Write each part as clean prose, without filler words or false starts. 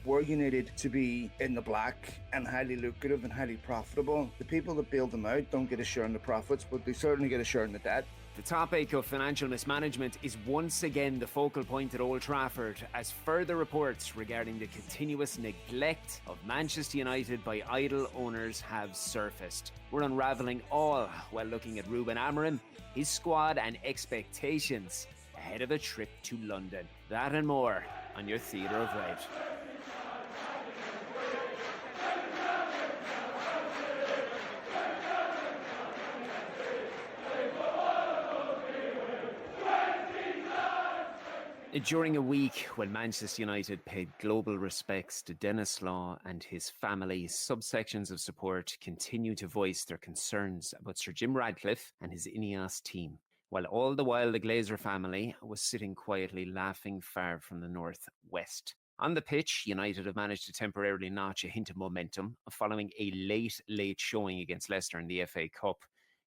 Were United to be in the black and highly lucrative and highly profitable, the people that bailed them out don't get a share in the profits, but they certainly get a share in the debt. The topic of financial mismanagement is once again the focal point at Old Trafford as further reports regarding the continuous neglect of Manchester United by idle owners have surfaced. We're unravelling all while looking at Ruben Amorim, his squad and expectations ahead of a trip to London. That and more on your Theatre of Red. During a week when Manchester United paid global respects to Denis Law and his family, subsections of support continue to voice their concerns about Sir Jim Ratcliffe and his Ineos team, while all the while the Glazer family was sitting quietly laughing far from the northwest. On the pitch, United have managed to temporarily notch a hint of momentum following a late showing against Leicester in the FA Cup,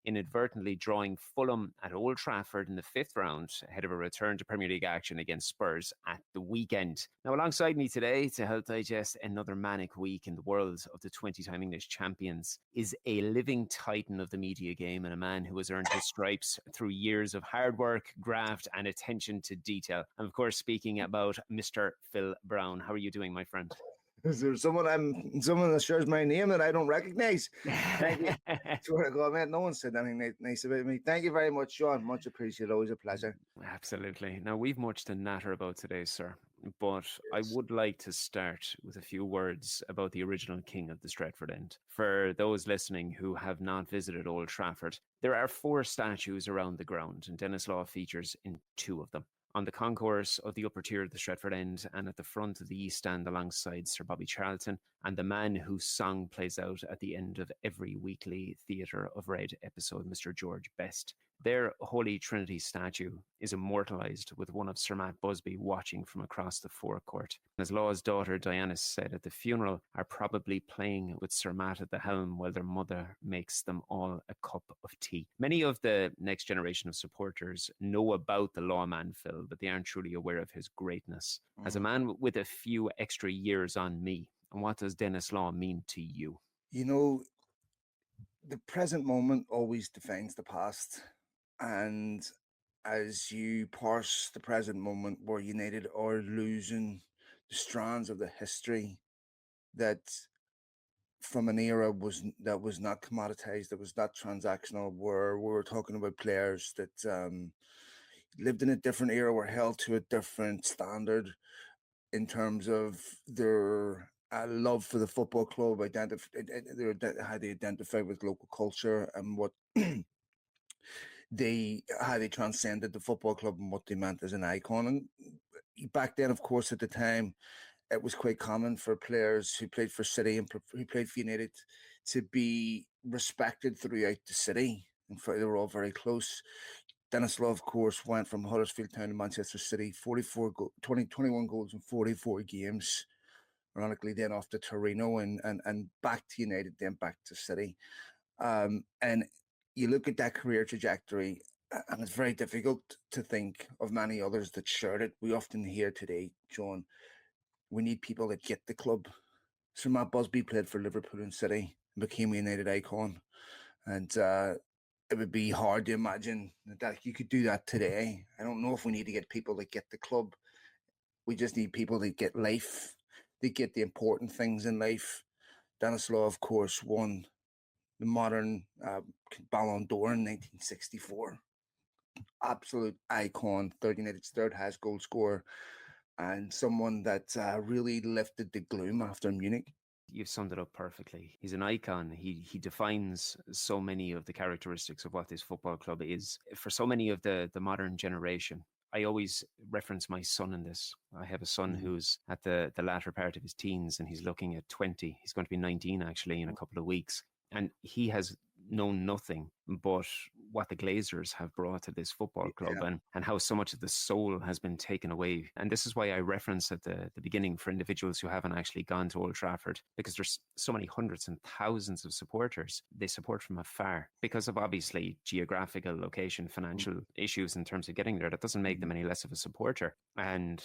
inadvertently drawing Fulham at Old Trafford in the fifth round ahead of a return to Premier League action against Spurs at the weekend. Now, alongside me today to help digest another manic week in the world of the 20-time English champions is a living titan of the media game and a man who has earned his stripes through years of hard work, graft and attention to detail. I'm, of course, speaking about Mr. Phil Brown. How are you doing, my friend? Is there someone that shares my name that I don't recognise? Thank you. Swear to God, man, no one said anything nice about me. Thank you very much, Shaun. Much appreciated. Always a pleasure. Absolutely. Now, we've much to natter about today, sir, but yes. I would like to start with a few words about the original king of the Stretford End. For those listening who have not visited Old Trafford, there are 4 statues around the ground, and Denis Law features in 2 of them. On the concourse of the upper tier of the Stretford End and at the front of the East Stand alongside Sir Bobby Charlton and the man whose song plays out at the end of every weekly Theatre of Red episode, Mr. George Best. Their Holy Trinity statue is immortalised with one of Sir Matt Busby watching from across the forecourt. As Law's daughter Diana said at the funeral, are probably playing with Sir Matt at the helm while their mother makes them all a cup of tea. Many of the next generation of supporters know about the Lawman, Phil, but they aren't truly aware of his greatness. As a man with a few extra years on me, what does Denis Law mean to you? You know, the present moment always defines the past. And as you parse the present moment where United are losing the strands of the history that from an era that was not commoditized, that was not transactional, where we were talking about players that lived in a different era, were held to a different standard in terms of their love for the football club, how they identify with local culture and what how they transcended the football club and what they meant as an icon. And back then, of course, at the time, it was quite common for players who played for City and who played for United to be respected throughout the city. In fact, they were all very close. Denis Law, of course, went from Huddersfield Town to Manchester City, 21 goals in 44 games. Ironically, then off to Torino and back to United, then back to City. And you look at that career trajectory, and it's very difficult to think of many others that shared it. We often hear today, John, we need people that get the club. Sir Matt Busby played for Liverpool and City and became a United icon. And it would be hard to imagine that you could do that today. I don't know if we need to get people that get the club. We just need people that get life. They get the important things in life. Denis Law, of course, won the modern Ballon d'Or in 1964. Absolute icon, United's third highest goal scorer, and someone that really lifted the gloom after Munich. You've summed it up perfectly. He's an icon. He defines so many of the characteristics of what this football club is. For so many of the modern generation, I always reference my son in this. I have a son who's at the latter part of his teens, and he's looking at 20. He's going to be 19 actually in a couple of weeks. And he has known nothing but what the Glazers have brought to this football club, Yeah. and how so much of the soul has been taken away. And this is why I reference at the beginning for individuals who haven't actually gone to Old Trafford, because there's so many hundreds and thousands of supporters. They support from afar because of obviously geographical location, financial issues in terms of getting there. That doesn't make them any less of a supporter. And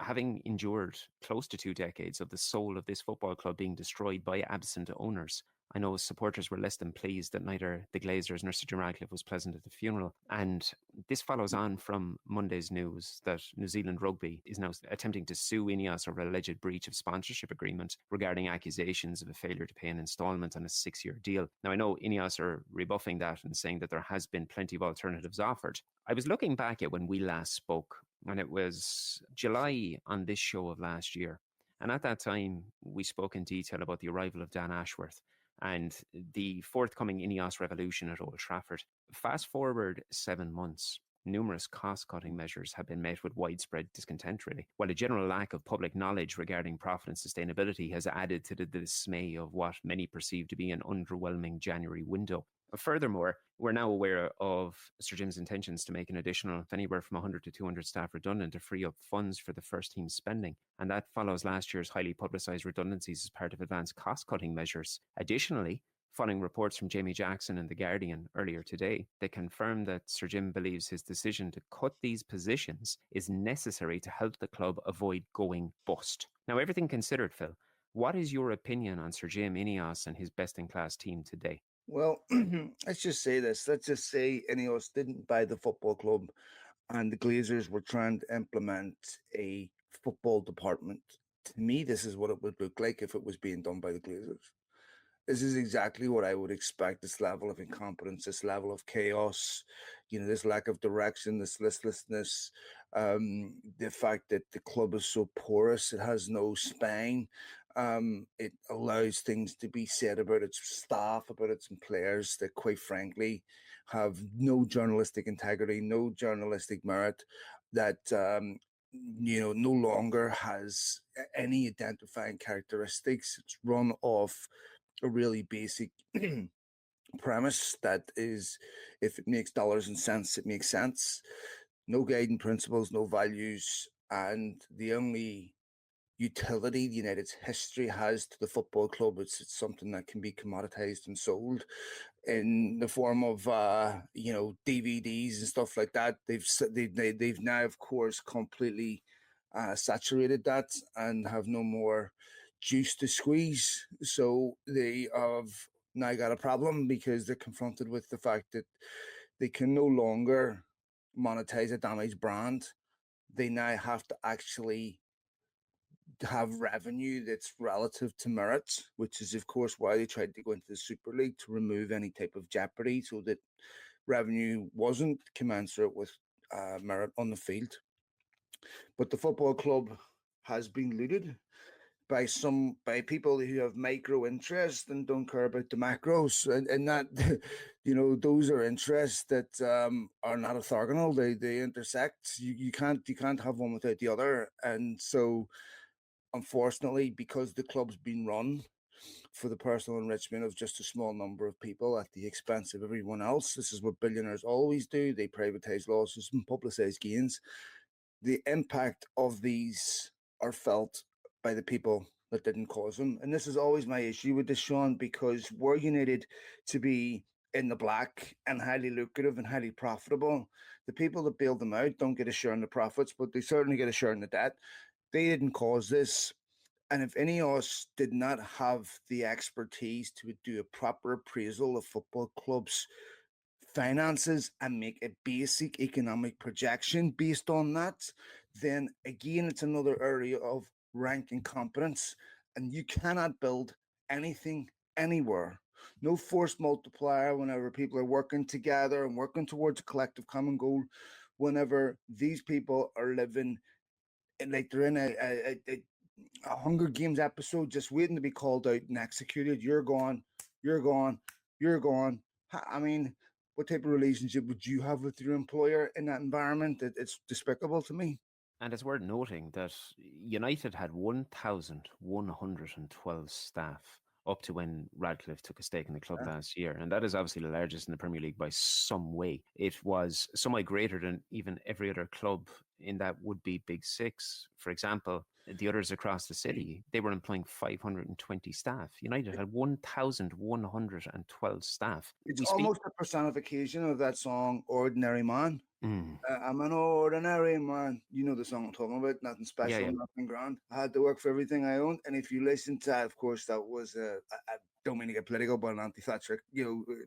having endured close to 2 decades of the soul of this football club being destroyed by absent owners, I know supporters were less than pleased that neither the Glazers nor Sir Jim Ratcliffe was present at the funeral. And this follows on from Monday's news that New Zealand Rugby is now attempting to sue Ineos over alleged breach of sponsorship agreement regarding accusations of a failure to pay an instalment on a 6-year deal. Now, I know Ineos are rebuffing that and saying that there has been plenty of alternatives offered. I was looking back at when we last spoke, and it was July on this show of last year. And at that time, we spoke in detail about the arrival of Dan Ashworth and the forthcoming Ineos revolution at Old Trafford. Fast forward 7 months, numerous cost-cutting measures have been met with widespread discontent, really, while a general lack of public knowledge regarding profit and sustainability has added to the dismay of what many perceive to be an underwhelming January window. Furthermore, we're now aware of Sir Jim's intentions to make an additional anywhere from 100 to 200 staff redundant to free up funds for the first team spending. And that follows last year's highly publicised redundancies as part of advanced cost-cutting measures. Additionally, following reports from Jamie Jackson in The Guardian earlier today, they confirmed that Sir Jim believes his decision to cut these positions is necessary to help the club avoid going bust. Now, everything considered, Phil, what is your opinion on Sir Jim, Ineos and his best-in-class team today? Well, let's just say this. Let's just say Ineos didn't buy the football club and the Glazers were trying to implement a football department. To me, this is what it would look like if it was being done by the Glazers. This is exactly what I would expect, this level of incompetence, this level of chaos, this lack of direction, this listlessness, the fact that the club is so porous, it has no spine. It allows things to be said about its staff, about its players that, quite frankly, have no journalistic integrity, no journalistic merit, that no longer has any identifying characteristics. It's run off a really basic premise that is, if it makes dollars and cents, it makes sense. No guiding principles, no values, and the only utility the United's history has to the football club, it's something that can be commoditized and sold in the form of DVDs and stuff like that. They've now, of course, completely saturated that and have no more juice to squeeze. So they have now got a problem because they're confronted with the fact that they can no longer monetize a damaged brand. They now have to actually have revenue that's relative to merit, which is, of course, why they tried to go into the Super League, to remove any type of jeopardy so that revenue wasn't commensurate with merit on the field. But the football club has been looted by people who have micro interest and don't care about the macros, and that those are interests that are not orthogonal. They intersect. You can't have one without the other. And so, unfortunately, because the club's been run for the personal enrichment of just a small number of people at the expense of everyone else, this is what billionaires always do. They privatize losses and publicize gains. The impact of these are felt by the people that didn't cause them. And this is always my issue with this, Shaun, because we're United to be in the black and highly lucrative and highly profitable. The people that bailed them out don't get a share in the profits, but they certainly get a share in the debt. They didn't cause this. And if Ineos did not have the expertise to do a proper appraisal of football clubs' finances and make a basic economic projection based on that, then again, it's another area of rank incompetence. And you cannot build anything anywhere. No force multiplier whenever people are working together and working towards a collective common goal. Whenever these people are living like they're in a Hunger Games episode, just waiting to be called out and executed. You're gone, you're gone, you're gone. I mean, what type of relationship would you have with your employer in that environment? It's despicable to me. And it's worth noting that United had 1,112 staff up to when Radcliffe took a stake in the club last year. And that is obviously the largest in the Premier League by some way. It was somewhat greater than even every other club in that would-be Big Six. For example, the others across the city, they were employing 520 staff. United had 1,112 staff. It's almost a personification of that song, Ordinary Man. Mm. I'm an ordinary man. You know the song I'm talking about. Nothing special, Yeah. nothing grand. I had to work for everything I owned. And if you listen to that, of course, that was I don't mean to get political, but an anti-Thatcher,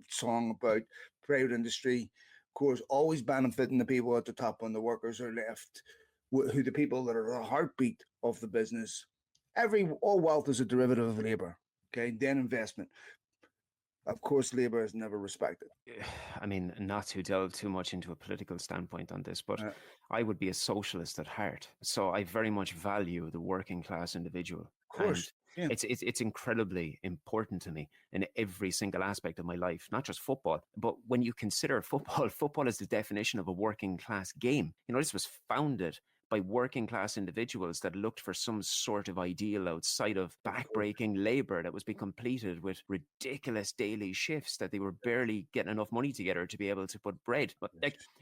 song about private industry. Of course, always benefiting the people at the top, and the workers are left, who the people that are the heartbeat of the business. All wealth is a derivative of labor. Okay, then investment. Of course, labor is never respected. I mean, not to delve too much into a political standpoint on this, but I would be a socialist at heart. So I very much value the working class individual. Of course. And it's incredibly important to me in every single aspect of my life, not just football. But when you consider football is the definition of a working class game. This was founded by working class individuals that looked for some sort of ideal outside of backbreaking labour that was being completed with ridiculous daily shifts that they were barely getting enough money together to be able to put bread. But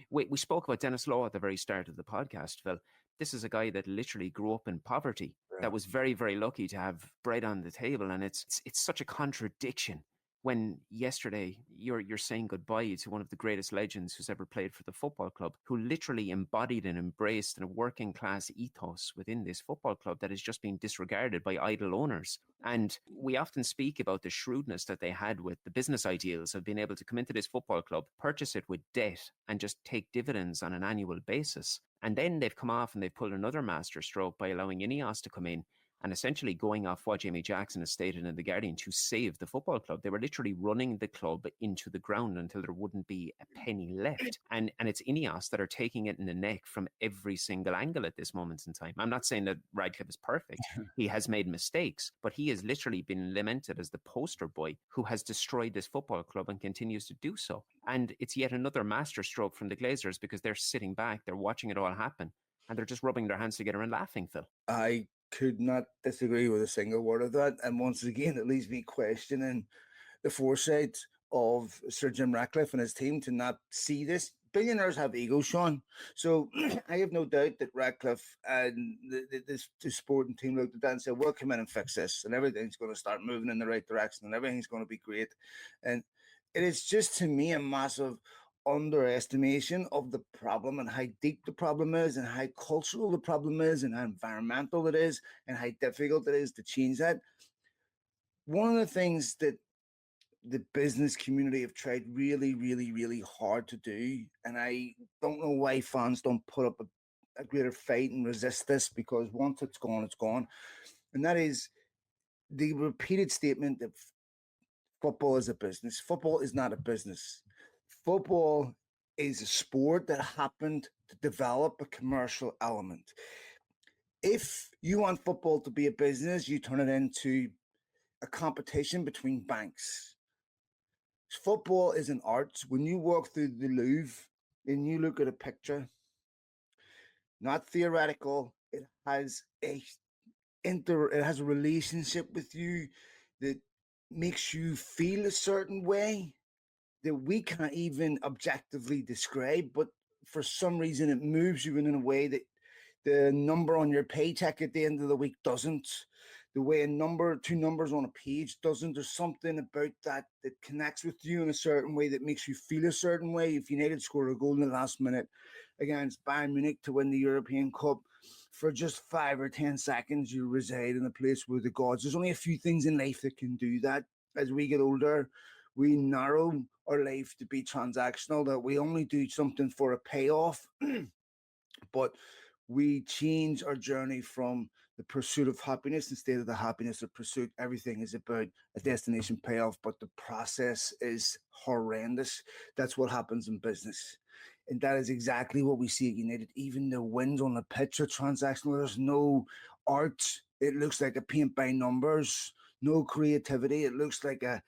we spoke about Denis Law at the very start of the podcast, Phil. This is a guy that literally grew up in poverty, that was very, very lucky to have bread on the table. And it's such a contradiction when yesterday you're saying goodbye to one of the greatest legends who's ever played for the football club, who literally embodied and embraced a working class ethos within this football club that is just being disregarded by idle owners. And we often speak about the shrewdness that they had with the business ideals of being able to come into this football club, purchase it with debt, and just take dividends on an annual basis. And then they've come off and they've pulled another masterstroke by allowing Ineos to come in and essentially going off what Jamie Jackson has stated in The Guardian to save the football club. They were literally running the club into the ground until there wouldn't be a penny left. And it's Ineos that are taking it in the neck from every single angle at this moment in time. I'm not saying that Radcliffe is perfect. He has made mistakes, but he has literally been lamented as the poster boy who has destroyed this football club and continues to do so. And it's yet another masterstroke from the Glazers because they're sitting back, they're watching it all happen, and they're just rubbing their hands together and laughing, Phil. I could not disagree with a single word of that. And once again, it leaves me questioning the foresight of Sir Jim Ratcliffe and his team to not see this. Billionaires have egos, Shaun. So I have no doubt that Ratcliffe and the sporting team looked at that and said, we'll come in and fix this, and everything's going to start moving in the right direction, and everything's going to be great. And it is just, to me, a massive underestimation of the problem and how deep the problem is and how cultural the problem is and how environmental it is and how difficult it is to change that. One of the things that the business community have tried really, really, really hard to do, and I don't know why fans don't put up a greater fight and resist this, because once it's gone, it's gone. And that is the repeated statement that football is a business. Football is not a business. Football is a sport that happened to develop a commercial element. If you want football to be a business, you turn it into a competition between banks. Football is an art. When you walk through the Louvre and you look at a picture, not theoretical, it has a relationship with you that makes you feel a certain way that we can't even objectively describe, but for some reason it moves you in a way that the number on your paycheck at the end of the week doesn't. The way two numbers on a page doesn't. There's something about that connects with you in a certain way that makes you feel a certain way. If United scored a goal in the last minute against Bayern Munich to win the European Cup, for just 5 or 10 seconds, you reside in a place where the gods. There's only a few things in life that can do that. As we get older, we narrow our life to be transactional, that we only do something for a payoff. But we change our journey from the pursuit of happiness instead of the happiness of pursuit. Everything is about a destination payoff, but the process is horrendous. That's what happens in business. And that is exactly what we see at United. Even the wins on the pitch are transactional. There's no art. It looks like a paint by numbers. No creativity. It looks like a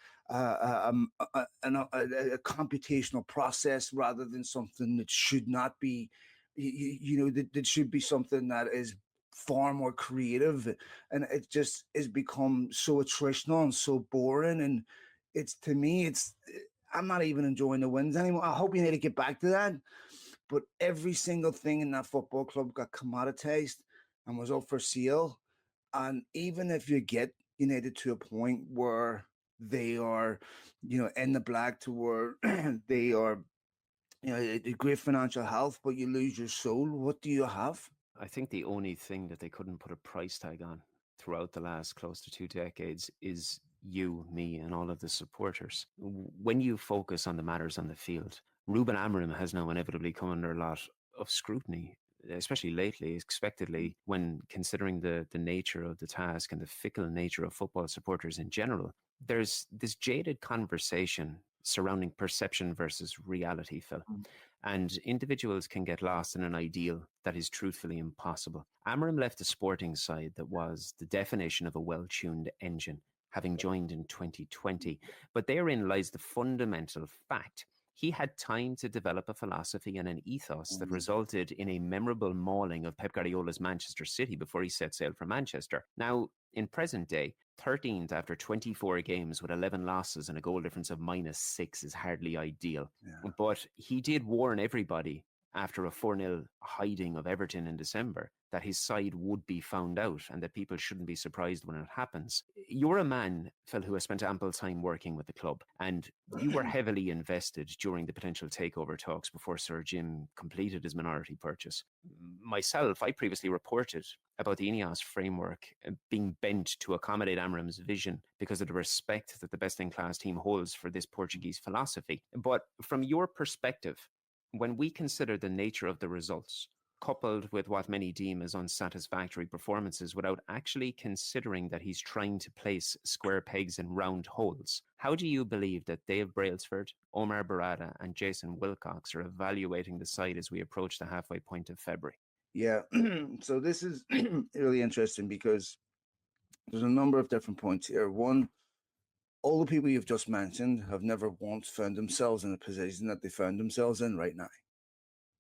computational process rather than something that should not be, that should be something that is far more creative, and it just has become so attritional and so boring. And it's, to me, it's, I'm not even enjoying the wins anymore. I hope you need to get back to that. But every single thing in that football club got commoditized and was up for sale. And even if you get United to a point where they are, in the black, to where they are, a great financial health, but you lose your soul, what do you have? I think the only thing that they couldn't put a price tag on throughout the last close to 2 decades is you, me, and all of the supporters. When you focus on the matters on the field, Ruben Amorim has now inevitably come under a lot of scrutiny, especially lately, expectedly, when considering the nature of the task and the fickle nature of football supporters in general. There's this jaded conversation surrounding perception versus reality, Phil. And individuals can get lost in an ideal that is truthfully impossible. Amorim left a sporting side that was the definition of a well-tuned engine, having joined in 2020. But therein lies the fundamental fact. He had time to develop a philosophy and an ethos that resulted in a memorable mauling of Pep Guardiola's Manchester City before he set sail for Manchester. Now, in present day, 13th after 24 games with 11 losses and a goal difference of -6 is hardly ideal. Yeah. But he did warn everybody after a 4-0 hiding of Everton in December that his side would be found out and that people shouldn't be surprised when it happens. You're a man, Phil, who has spent ample time working with the club, and you were heavily invested during the potential takeover talks before Sir Jim completed his minority purchase. Myself, I previously reported about the Ineos framework being bent to accommodate Amorim's vision because of the respect that the best-in-class team holds for this Portuguese philosophy. But from your perspective, when we consider the nature of the results, coupled with what many deem as unsatisfactory performances without actually considering that he's trying to place square pegs in round holes, how do you believe that Dave Brailsford, Omar Barada and Jason Wilcox are evaluating the side as we approach the halfway point of February? Yeah. So this is really interesting because there's a number of different points here. One, all the people you've just mentioned have never once found themselves in a position that they found themselves in right now.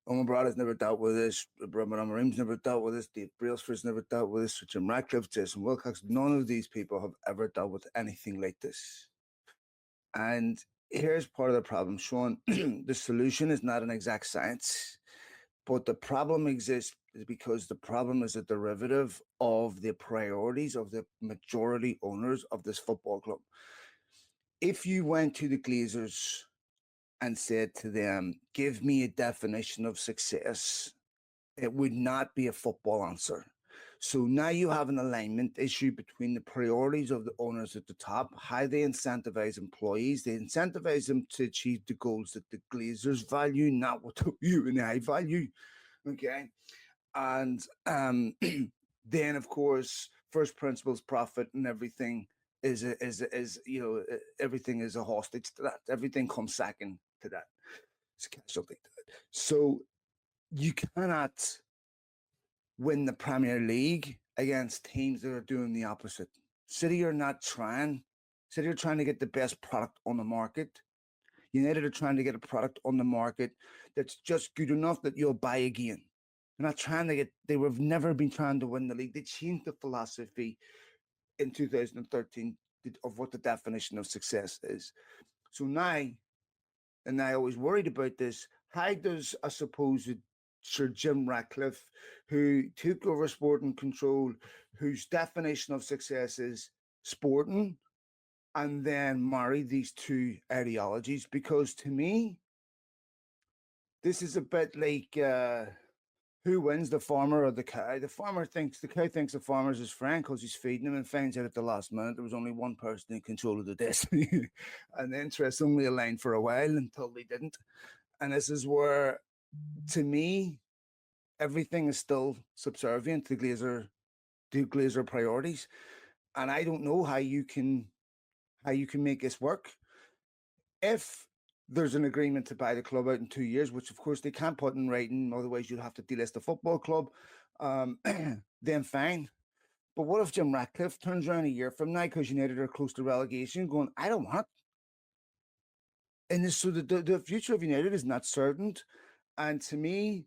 Owen Brada's never dealt with this. Ruben Amorim's never dealt with this. Dave Brailsford's never dealt with this. Jim Ratcliffe, Jason Wilcox, none of these people have ever dealt with anything like this. And here's part of the problem, Shaun. The solution is not an exact science, but the problem exists because the problem is a derivative of the priorities of the majority owners of this football club. If you went to the Glazers and said to them, give me a definition of success, it would not be a football answer. So now you have an alignment issue between the priorities of the owners at the top, how they incentivize employees. They incentivize them to achieve the goals that the Glazers value, not what you and I value. Okay. And then, of course, first principles profit and everything is everything is a hostage to that. Everything comes second to that. It's a casualty to that. So you cannot win the Premier League against teams that are doing the opposite. City are not trying. City are trying to get the best product on the market. United are trying to get a product on the market that's just good enough that you'll buy again. They're not trying to get, they have never been trying to win the league. They changed the philosophy in 2013 of what the definition of success is. So now, and I always worried about this, how does a supposed Sir Jim Ratcliffe, who took over sporting control, whose definition of success is sporting, and then marry these two ideologies? Because to me, this is a bit like who wins, the farmer or the cow? The cow thinks the farmer's his friend because he's feeding him, and finds out at the last minute there was only one person in control of the destiny. And the interest only aligned for a while until they didn't. And this is where, to me, everything is still subservient to Glazer priorities. And I don't know how you can make this work. If there's an agreement to buy the club out in 2 years, which of course they can't put in writing, otherwise you'll have to delist the football club, then fine. But what if Jim Ratcliffe turns around a year from now, because United are close to relegation, going, I don't want it. And so the future of United is not certain. And to me,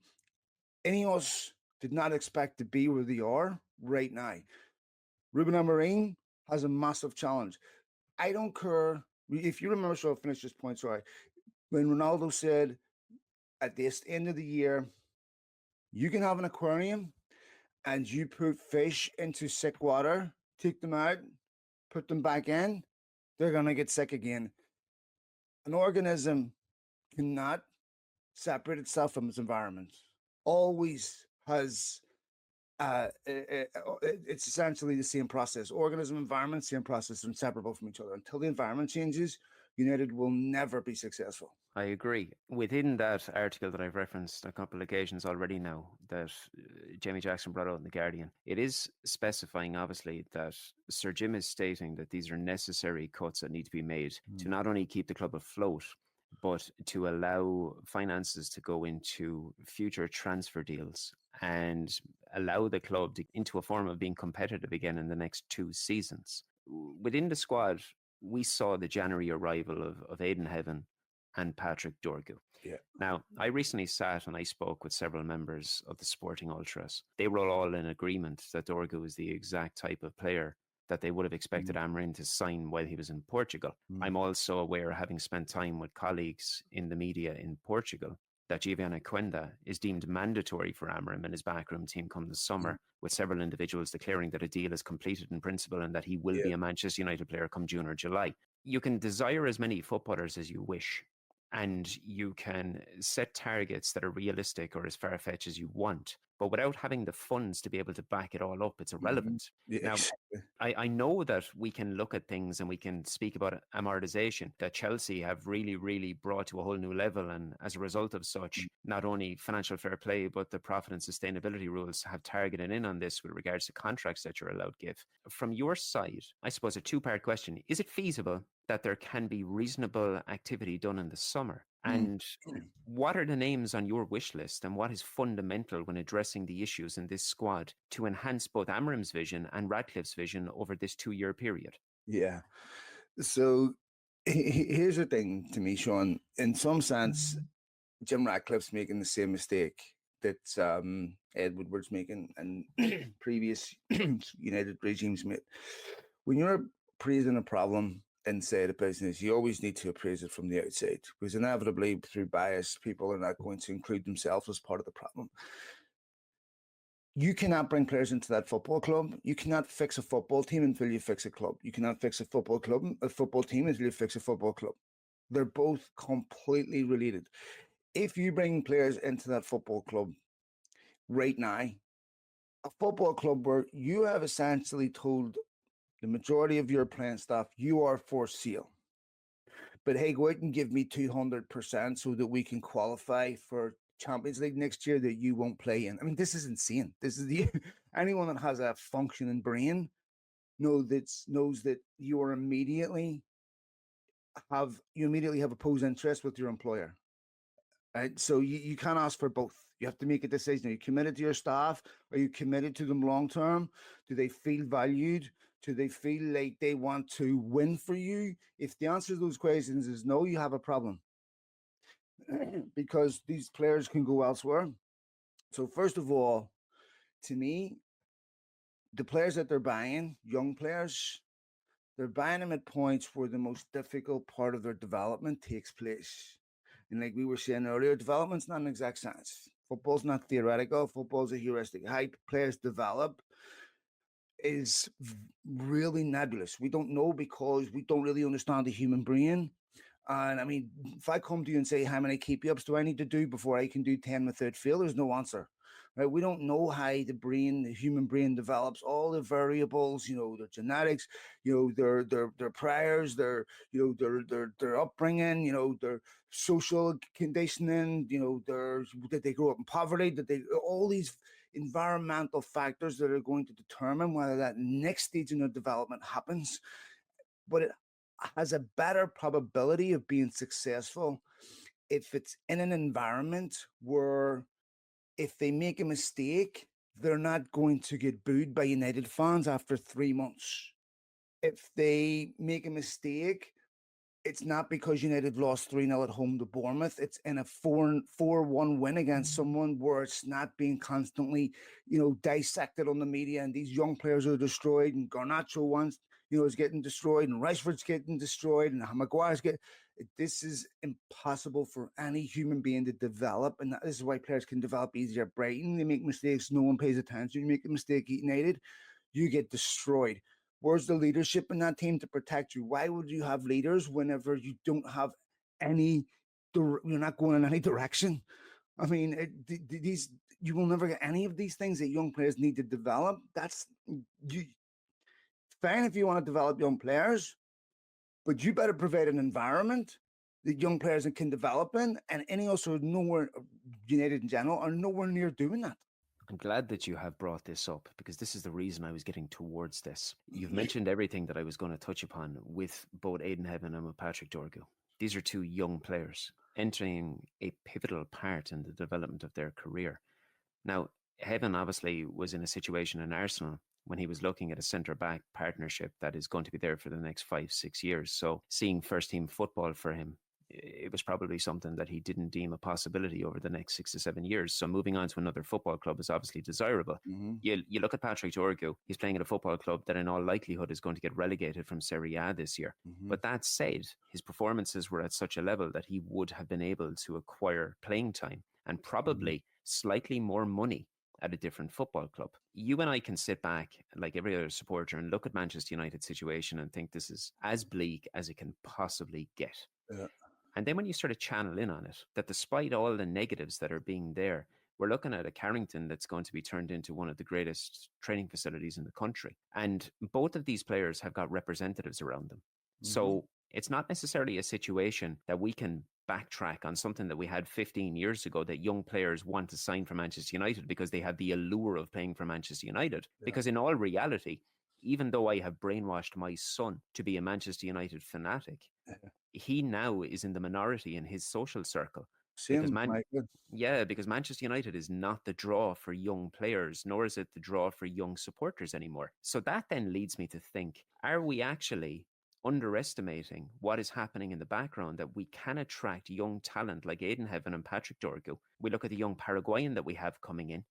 Ineos, did not expect to be where they are right now. Ruben Amorim has a massive challenge. I don't care if you remember. So I'll finish this point. Sorry, when Ronaldo said at the end of the year, you can have an aquarium and you put fish into sick water, take them out, put them back in, they're gonna get sick again. An organism cannot separate itself from its environment. Always has it's essentially the same process. Organism, environment, same process, inseparable from each other. Until the environment changes, United will never be successful. I agree. Within that article that I've referenced a couple of occasions already now, that Jamie Jackson brought out in The Guardian, it is specifying, obviously, that Sir Jim is stating that these are necessary cuts that need to be made to not only keep the club afloat, but to allow finances to go into future transfer deals and allow the club into a form of being competitive again in the next 2 seasons. Within the squad, we saw the January arrival of Aidan Heaven and Patrick Dorgu. Yeah. Now, I recently sat and I spoke with several members of the Sporting Ultras. They were all in agreement that Dorgu is the exact type of player that they would have expected Amorim to sign while he was in Portugal. I'm also aware, having spent time with colleagues in the media in Portugal, that Giovanni Quenda is deemed mandatory for Amorim and his backroom team come the summer, with several individuals declaring that a deal is completed in principle and that he will be a Manchester United player come June or July. You can desire as many footballers as you wish, and you can set targets that are realistic or as far-fetched as you want, but without having the funds to be able to back it all up, it's irrelevant. Now, I know that we can look at things and we can speak about amortization, that Chelsea have really, really brought to a whole new level. And as a result of such, not only financial fair play, but the profit and sustainability rules have targeted in on this with regards to contracts that you're allowed to give. From your side, I suppose a two-part question. Is it feasible that there can be reasonable activity done in the summer? And what are the names on your wish list, and what is fundamental when addressing the issues in this squad to enhance both Amorim's vision and Radcliffe's vision over this 2-year period? Yeah. So here's the thing to me, Shaun. In some sense, Jim Ratcliffe's making the same mistake that Ed Woodward's making and previous United regimes made. When you're praising a problem inside a business, you always need to appraise it from the outside, because inevitably, through bias, people are not going to include themselves as part of the problem. You cannot bring players into that football club. You cannot fix a football team until you fix a club. You cannot fix a football team until you fix a football club. They're both completely related. If you bring players into that football club right now, a football club where you have essentially told the majority of your playing staff you are for sale, but hey, go out and give me 200% so that we can qualify for Champions League next year that you won't play in. I mean, this is insane. This is anyone that has a functioning brain knows that you immediately have opposed interest with your employer. Right? So you can't ask for both. You have to make a decision. Are you committed to your staff? Are you committed to them long term? Do they feel valued? Do they feel like they want to win for you? If the answer to those questions is no, you have a problem. Because these players can go elsewhere. So first of all, to me, the players that they're buying, young players, they're buying them at points where the most difficult part of their development takes place. And like we were saying earlier, development's not an exact science. Football's not theoretical. Football's a heuristic. How players develop is really nebulous. We don't know because we don't really understand the human brain. And I mean, if I come to you and say, how many keep-ups do I need to do before I can do 10 without fail? There's no answer. Right? We don't know how the human brain develops, all the variables, their genetics, their priors, their upbringing, their social conditioning, did they grow up in poverty? All these environmental factors that are going to determine whether that next stage in their development happens. But it has a better probability of being successful if it's in an environment where if they make a mistake, they're not going to get booed by United fans after 3 months. If they make a mistake, it's not because United lost 3-0 at home to Bournemouth. It's in a 4-1 win against someone where it's not being constantly, dissected on the media, and these young players are destroyed, and Garnacho once, is getting destroyed, and Rashford's getting destroyed, and Maguire's getting. This is impossible for any human being to develop, and this is why players can develop easier at Brighton. They make mistakes, no one pays attention. You make a mistake at United, you get destroyed. Where's the leadership in that team to protect you? Why would you have leaders whenever you don't have any, you're not going in any direction? I mean, these, you will never get any of these things that young players need to develop. That's you. Fine if you want to develop young players, but you better provide an environment that young players can develop in. And any also nowhere, United in general, are nowhere near doing that. I'm glad that you have brought this up, because this is the reason I was getting towards this. You've mentioned everything that I was going to touch upon with both Aidan Heaven and with Patrick Dorgu. These are two young players entering a pivotal part in the development of their career. Now, Heaven obviously was in a situation in Arsenal when he was looking at a centre-back partnership that is going to be there for the next 5-6 years. So seeing first-team football for him, it was probably something that he didn't deem a possibility over the next 6 to 7 years. So moving on to another football club is obviously desirable. Mm-hmm. You look at Patrick Dorgu, he's playing at a football club that in all likelihood is going to get relegated from Serie A this year. Mm-hmm. But that said, his performances were at such a level that he would have been able to acquire playing time and probably slightly more money at a different football club. You and I can sit back like every other supporter and look at Manchester United's situation and think this is as bleak as it can possibly get. Yeah. And then when you sort of channel in on it, that despite all the negatives that are being there, we're looking at a Carrington that's going to be turned into one of the greatest training facilities in the country. And both of these players have got representatives around them. Mm-hmm. So it's not necessarily a situation that we can backtrack on something that we had 15 years ago, that young players want to sign for Manchester United because they have the allure of playing for Manchester United. Yeah. Because in all reality, even though I have brainwashed my son to be a Manchester United fanatic, he now is in the minority in his social circle. Same, because Manchester United is not the draw for young players, nor is it the draw for young supporters anymore. So that then leads me to think, are we actually underestimating what is happening in the background, that we can attract young talent like Aidan Heaven and Patrick Dorgu? We look at the young Paraguayan that we have coming in,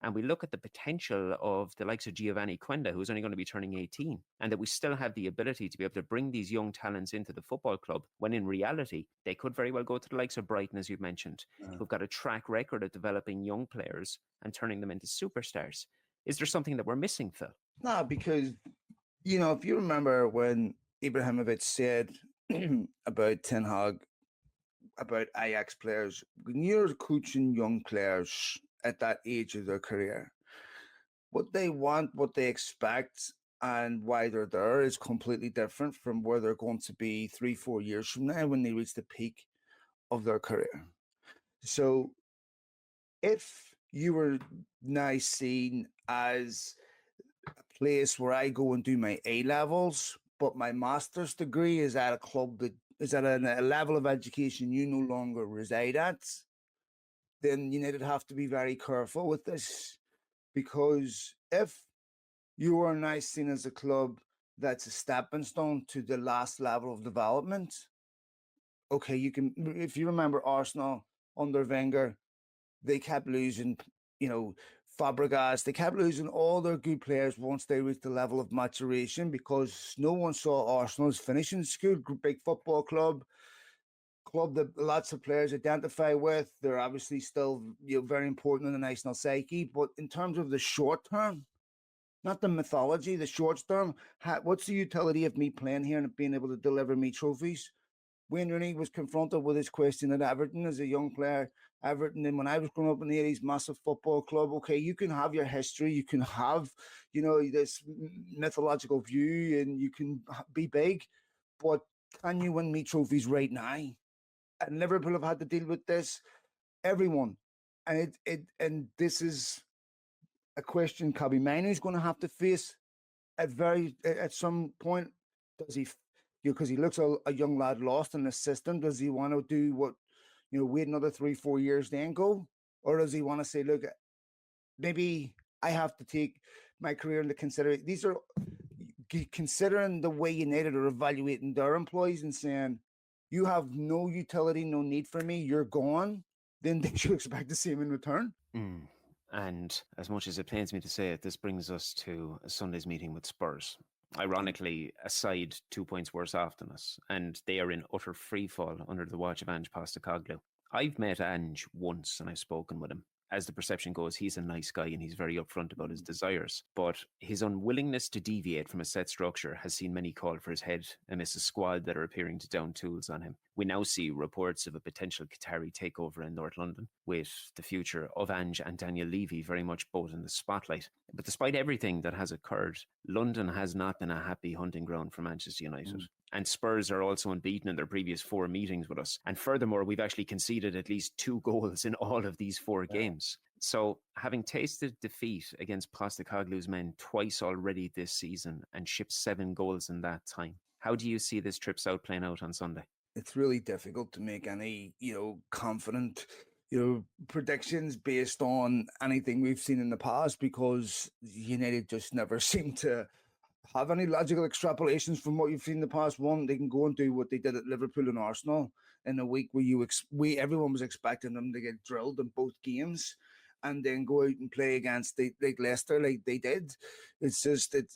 and we look at the potential of the likes of Giovanni Quenda, who's only going to be turning 18, and that we still have the ability to be able to bring these young talents into the football club, when in reality, they could very well go to the likes of Brighton, as you've mentioned, who've got a track record of developing young players and turning them into superstars. Is there something that we're missing, Phil? No, because, if you remember when Ibrahimovic said about Ten Hag, about Ajax players, when you're coaching young players at that age of their career, what they want, what they expect, and why they're there is completely different from where they're going to be 3-4 years from now when they reach the peak of their career. So if you were now seen as a place where I go and do my A levels, but my master's degree is at a club that is at a level of education you no longer reside at, then United have to be very careful with this. Because if you are now seen as a club that's a stepping stone to the last level of development, okay, you can, if you remember Arsenal under Wenger, they kept losing, Fabregas, they kept losing all their good players once they reached the level of maturation, because no one saw Arsenal as finishing school, big football club that lots of players identify with. They're obviously still very important in the national psyche, but in terms of the short term, not the mythology, the short term, what's the utility of me playing here and being able to deliver me trophies? Wayne Rooney was confronted with this question at Everton as a young player. Everton, and when I was growing up in the 80s, massive football club. Okay, you can have your history, you can have, this mythological view, and you can be big, but can you win me trophies right now? And Liverpool have had to deal with this. Everyone, and this is a question Kobe Mainoo's going to have to face at some point. Does he? Because he looks a young lad lost in the system. Does he want to do what, wait another 3-4 years then go? Or does he want to say, look, maybe I have to take my career into consideration? These are considering the way United are evaluating their employees and saying, you have no utility, no need for me, you're gone, then they should expect the same in return. Mm. And as much as it pains me to say it, this brings us to Sunday's meeting with Spurs. Ironically, a side 2 points worse off than us, and they are in utter freefall under the watch of Ange Postecoglou. I've met Ange once and I've spoken with him. As the perception goes, he's a nice guy and he's very upfront about his desires. But his unwillingness to deviate from a set structure has seen many call for his head amidst a squad that are appearing to down tools on him. We now see reports of a potential Qatari takeover in North London, with the future of Ange and Daniel Levy very much both in the spotlight. But despite everything that has occurred, London has not been a happy hunting ground for Manchester United. And Spurs are also unbeaten in their previous 4 meetings with us. And furthermore, we've actually conceded at least 2 goals in all of these 4 games. So, having tasted defeat against Postecoglou's men twice already this season and shipped 7 goals in that time, how do you see this trip south playing out on Sunday? It's really difficult to make any, confident, predictions based on anything we've seen in the past, because United just never seem to have any logical extrapolations from what you've seen in the past. One, they can go and do what they did at Liverpool and Arsenal in a week where everyone was expecting them to get drilled in both games, and then go out and play against like Leicester like they did. It's just it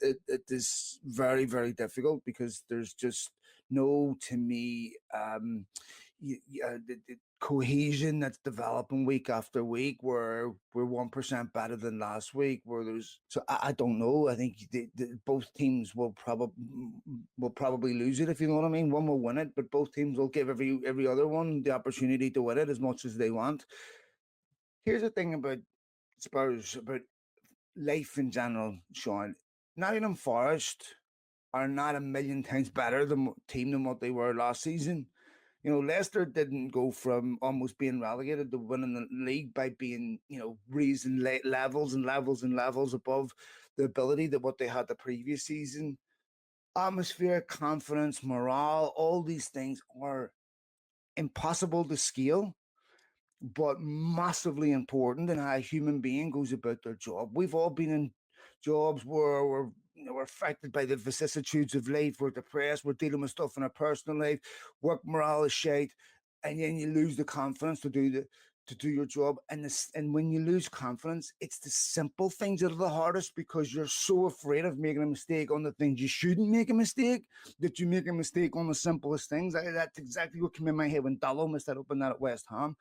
is very, very difficult, because there's just no, to me, the cohesion that's developing week after week, where we're 1% better than last week, where there's, so I don't know. I think both teams will probably lose it, if you know what I mean. One will win it, but both teams will give every other one the opportunity to win it as much as they want. Here's the thing about Spurs, about life in general, Shaun. Nottingham Forest are not a million times better team than what they were last season. Leicester didn't go from almost being relegated to winning the league by being, raising levels and levels and levels above the ability that what they had the previous season. Atmosphere, confidence, morale, all these things are impossible to scale, but massively important in how a human being goes about their job. We've all been in jobs where we're affected by the vicissitudes of life. We're depressed. We're dealing with stuff in our personal life. Work morale is shite, and then you lose the confidence to do your job. And when you lose confidence, it's the simple things that are the hardest, because you're so afraid of making a mistake on the things you shouldn't make a mistake, that you make a mistake on the simplest things. That's exactly what came in my head when Dallo missed that open net at West Ham.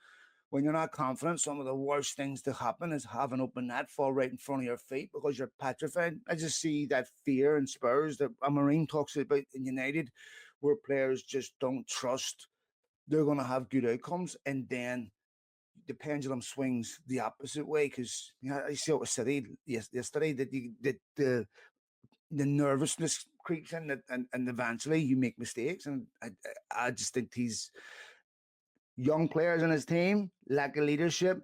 When you're not confident, some of the worst things to happen is have an open net fall right in front of your feet because you're petrified. I just see that fear in Spurs that Amorim talks about in United, where players just don't trust they're going to have good outcomes, and then the pendulum swings the opposite way. Because I saw it with City yesterday, that the nervousness creeps in, and eventually you make mistakes. And I just think he's young players in his team, lack of leadership.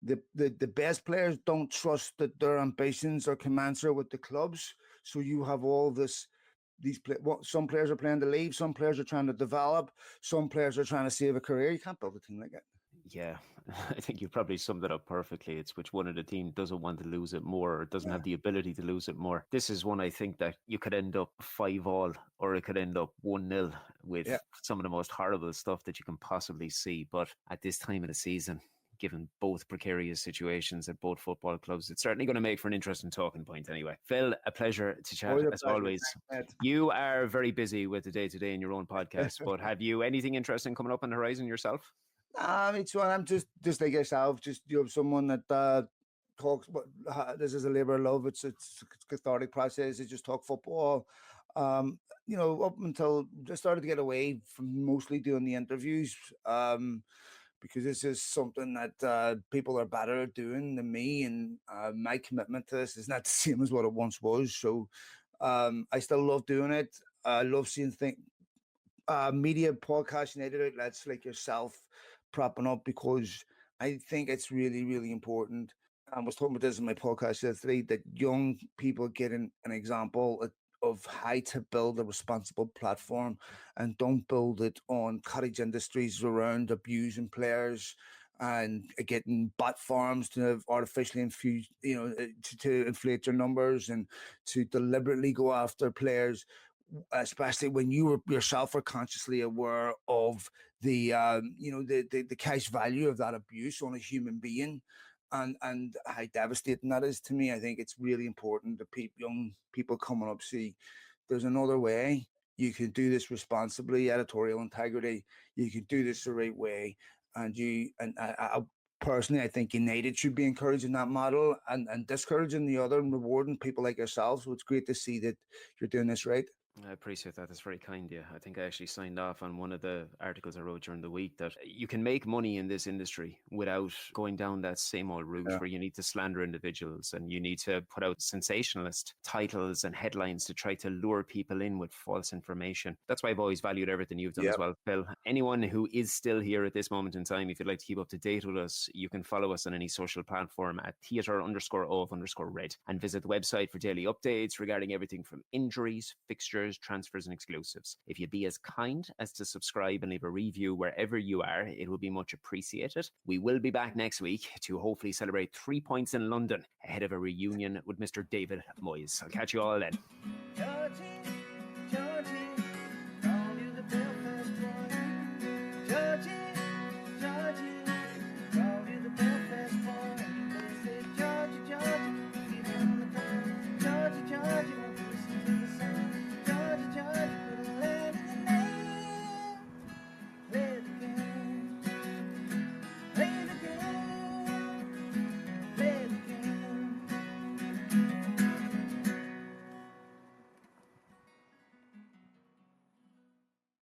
The best players don't trust that their ambitions are commensurate with the clubs. So you have all this. Some players are playing to leave. Some players are trying to develop. Some players are trying to save a career. You can't build a team like that. Yeah, I think you probably summed it up perfectly. It's which one of the team doesn't want to lose it more, or doesn't have the ability to lose it more. This is one I think that you could end up 5-5, or it could end up 1-0 with some of the most horrible stuff that you can possibly see. But at this time of the season, given both precarious situations at both football clubs, it's certainly going to make for an interesting talking point anyway. Phil, a pleasure to chat as always. You are very busy with the day-to-day in your own podcast, but have you anything interesting coming up on the horizon yourself? I'm just like yourself, just someone that talks. This is a labour of love. It's a cathartic process. It's just talk football. Up until I started to get away from mostly doing the interviews, because this is something that people are better at doing than me, and my commitment to this is not the same as what it once was. So I still love doing it. I love seeing media, podcast, United outlets like yourself propping up, because I think it's really, really important. I was talking about this in my podcast yesterday, that young people get an example of how to build a responsible platform, and don't build it on cottage industries around abusing players and getting bot farms to artificially infuse, to inflate their numbers, and to deliberately go after players especially when you were yourself are consciously aware of the the cash value of that abuse on a human being, and how devastating that is to me. I think it's really important that young people coming up see there's another way. You can do this responsibly, editorial integrity. You can do this the right way, and I personally, I think United should be encouraging that model and discouraging the other and rewarding people like yourselves. So it's great to see that you're doing this right. I appreciate that. That's very kind of you. I think I actually signed off on one of the articles I wrote during the week that you can make money in this industry without going down that same old route where you need to slander individuals and you need to put out sensationalist titles and headlines to try to lure people in with false information. That's why I've always valued everything you've done as well, Phil. Anyone who is still here at this moment in time, if you'd like to keep up to date with us, you can follow us on any social platform at theatre_of_red and visit the website for daily updates regarding everything from injuries, fixtures, transfers and exclusives. If you'd be as kind as to subscribe and leave a review wherever you are, it will be much appreciated. We will be back next week to hopefully celebrate 3 points in London ahead of a reunion with Mr. David Moyes. I'll catch you all then.